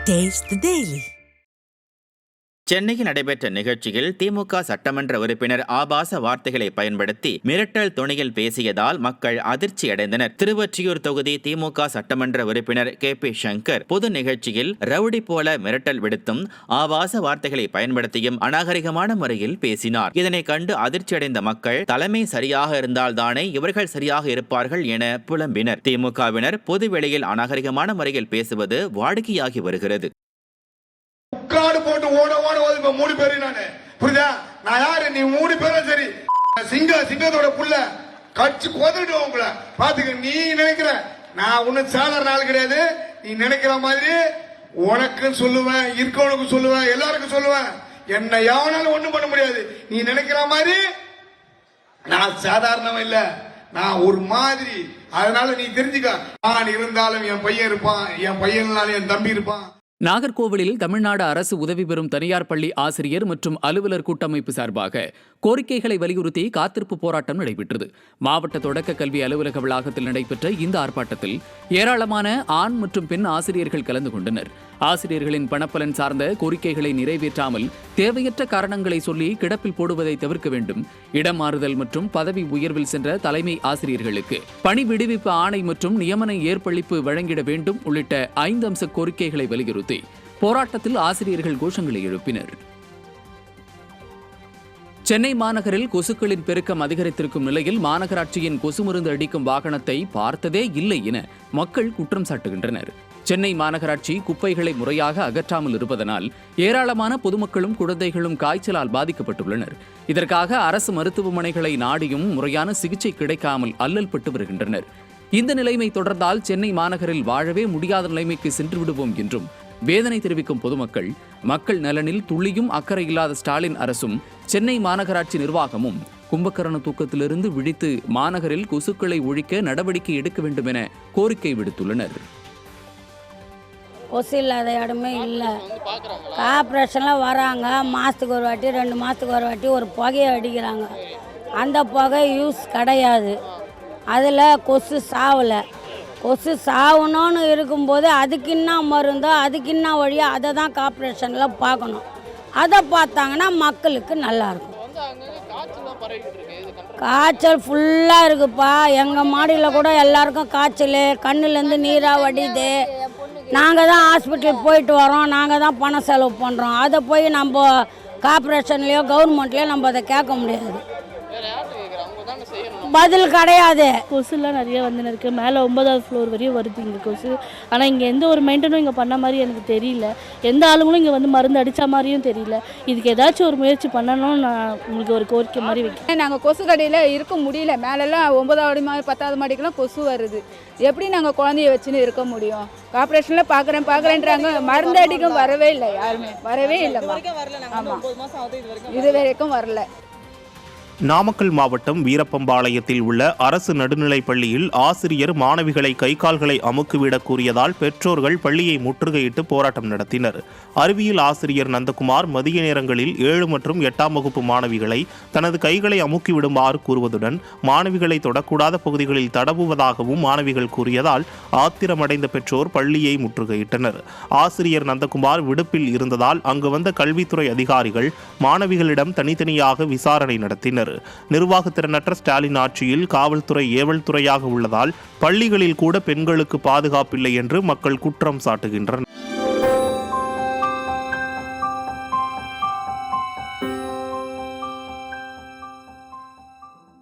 Taste the Daily. சென்னையில் நடைபெற்ற நிகழ்ச்சியில் திமுக சட்டமன்ற உறுப்பினர் ஆபாச வார்த்தைகளை பயன்படுத்தி மிரட்டல் துணியில் பேசியதால் மக்கள் அதிர்ச்சியடைந்தனர். திருவொற்றியூர் தொகுதி திமுக சட்டமன்ற உறுப்பினர் KP சங்கர் பொது நிகழ்ச்சியில் ரவுடி போல மிரட்டல் விடுத்தும் ஆபாச வார்த்தைகளை பயன்படுத்தியும் அநாகரிகமான முறையில் பேசினார். இதனை கண்டு அதிர்ச்சியடைந்த மக்கள் தலைமை சரியாக இருந்தால்தானே இவர்கள் சரியாக இருப்பார்கள் என புலம்பினர். திமுகவினர் பொதுவெளியில் அநாகரிகமான முறையில் பேசுவது வாடிக்கையாகி வருகிறது. காடு போட்டு ஓட இப்ப 3 பேரு நானு புரியுதா? நான் யாரு? நீ 3 பேரும் சரி சிங்கத்தோட புள்ள கட்சி கொதறிடுவோம் உங்களை பாத்துக்க. நீ நினைக்கிற நான் ஒன்னும் சாதாரண ஆள் கிடையாது. நீ நினைக்கிற மாதிரி உனக்கு சொல்லுவேன், இருக்கவனுக்கு சொல்லுவேன், எல்லாருக்கும் சொல்லுவேன். என்ன யாவனாலும் ஒண்ணும் பண்ண முடியாது. நீ நினைக்கிற மாதிரி நான் சாதாரணம் இல்ல, நான் ஒரு மாதிரி. அதனால நீ தெரிஞ்சுக்க, நான் இருந்தாலும் என் பையன் இருப்பான், என் பையனாலும் என் தம்பி இருப்பான். நாகர்கோவிலில் தமிழ்நாடு அரசு உதவி பெறும் தனியார் பள்ளி ஆசிரியர் மற்றும் அலுவலர் கூட்டமைப்பு சார்பாக கோரிக்கைகளை வலியுறுத்தி காத்திருப்பு போராட்டம் நடைபெற்றது. மாவட்ட தொடக்க கல்வி அலுவலக வளாகத்தில் நடைபெற்ற இந்த ஆர்ப்பாட்டத்தில் ஏராளமான ஆண் மற்றும் பெண் ஆசிரியர்கள் கலந்து கொண்டனர். ஆசிரியர்களின் பணப்பலன் சார்ந்த கோரிக்கைகளை நிறைவேற்றாமல் தேவையற்ற காரணங்களை சொல்லி கிடப்பில் போடுவதை தவிர்க்க வேண்டும். இடம் மாறுதல் மற்றும் பதவி உயர்வில் சென்ற தலைமை ஆசிரியர்களுக்கு பணி விடுவிப்பு ஆணை மற்றும் நியமன ஏற்பளிப்பு வழங்கிட வேண்டும் உள்ளிட்ட 5 அம்ச கோரிக்கைகளை வலியுறுத்தி போராட்டத்தில் ஆசிரியர்கள் கோஷங்களை எழுப்பினர். சென்னை மாநகரில் கொசுக்களின் பெருக்கம் அதிகரித்திருக்கும் நிலையில் மாநகராட்சியின் கொசு மருந்து அடிக்கும் வாகனத்தை பார்த்ததே இல்லை என மக்கள் குற்றம் சாட்டுகின்றனர். சென்னை மாநகராட்சி குப்பைகளை முறையாக அகற்றாமல் இருப்பதனால் ஏராளமான பொதுமக்களும் குழந்தைகளும் காய்ச்சலால் பாதிக்கப்பட்டுள்ளனர். இதற்காக அரசு மருத்துவமனைகளை நாடியும் முறையான சிகிச்சை கிடைக்காமல் அல்லல்பட்டு வருகின்றனர். இந்த நிலைமை தொடர்ந்தால் சென்னை மாநகரில் வாழவே முடியாத நிலைமைக்கு சென்று விடுவோம் என்றும் வேதனை தெரிவிக்கும் பொதுமக்கள், மக்கள் நலனில் துளியும் அக்கறை இல்லாத ஸ்டாலின் அரசும் சென்னை மாநகராட்சி நிர்வாகமும் கும்பகரண தூக்கத்திலிருந்து விழித்து மாநகரில் கொசுக்களை ஒழிக்க நடவடிக்கை எடுக்க வேண்டும் என கோரிக்கை விடுத்துள்ளனர். கொசு இல்லாத இடமே இல்லை. கார்பரேஷனில் வராங்க, மாதத்துக்கு ஒரு வாட்டி 2 மாதத்துக்கு ஒரு வாட்டி ஒரு புகையை அடிக்கிறாங்க. அந்த புகை யூஸ் கிடையாது. அதில் கொசு சாவலை. கொசு சாவணும்னு இருக்கும்போது அதுக்கு என்ன மருந்தோ அதுக்கு என்ன வழியோ அதை தான் கார்பரேஷனில் பார்க்கணும். அதை பார்த்தாங்கன்னா மக்களுக்கு நல்லாயிருக்கும். காய்ச்சல் ஃபுல்லாக இருக்குப்பா. எங்கள் மாடியில் கூட எல்லாருக்கும் காய்ச்சல், கண்ணுலேருந்து நீராக வடியுது. நாங்கள் தான் ஹாஸ்பிட்டல் போயிட்டு வரோம், நாங்கள் தான் பணம் செலவு பண்ணுறோம். அதை போய் நம்ம கார்பரேஷன்லேயோ கவர்மெண்ட்லேயோ நம்ம அதை கேட்க முடியாது. பதில் கிடையாது. கொசுலாம் நிறைய வந்துன்னு இருக்குது. மேலே 9வது ஃப்ளோர் வரையும் வருது இங்கே கொசு. ஆனால் இங்கே எந்த ஒரு மெயின்டனும் இங்கே பண்ண மாதிரி எனக்கு தெரியல. எந்த ஆளுங்களும் இங்கே வந்து மருந்து அடித்த மாதிரியும் தெரியல. இதுக்கு ஏதாச்சும் ஒரு முயற்சி பண்ணணும்னு நான் உங்களுக்கு ஒரு கோரிக்கை மாதிரி வைக்கிறேன். நாங்கள் கொசு கடையில் இருக்க முடியல. மேலெல்லாம் 9வது மாடி 10வது மாடிக்கெல்லாம் கொசு வருது. எப்படி நாங்கள் குழந்தைய வச்சுன்னு இருக்க முடியும்? கார்பரேஷனில் பார்க்குறேன்றாங்க, மருந்து அடிக்கும் வரவே இல்லை. யாருமே வரவே இல்லைம்மா. ஆமாம், இது வரைக்கும் வரல. நாமக்கல் மாவட்டம் வீரப்பம்பாளையத்தில் உள்ள அரசு நடுநிலைப் பள்ளியில் ஆசிரியர் மாணவிகளை கை கால்களை அமுக்கிவிடக் கூறியதால் பெற்றோர்கள் பள்ளியை முற்றுகையிட்டு போராட்டம் நடத்தினர். அறிவியல் ஆசிரியர் நந்தகுமார் மதிய நேரங்களில் 7 மற்றும் 8ஆம் வகுப்பு மாணவிகளை தனது கைகளை அமுக்கிவிடுமாறு கூறுவதுடன் மாணவிகளை தொடக்கூடாத பகுதிகளில் தடவுவதாகவும் மாணவிகள் கூறியதால் ஆத்திரமடைந்த பெற்றோர் பள்ளியை முற்றுகையிட்டனர். ஆசிரியர் நந்தகுமார் விடுப்பில் இருந்ததால் அங்கு வந்த கல்வித்துறை அதிகாரிகள் மாணவிகளிடம் தனித்தனியாக விசாரணை நடத்தினர். நிர்வாகத்திறனற்ற ஸ்டாலின் ஆட்சியில் காவல்துறை ஏவல் துறையாக உள்ளதால் பள்ளிகளில் கூட பெண்களுக்கு பாதுகாப்பில்லை என்று மக்கள் குற்றம் சாட்டுகின்றனர்.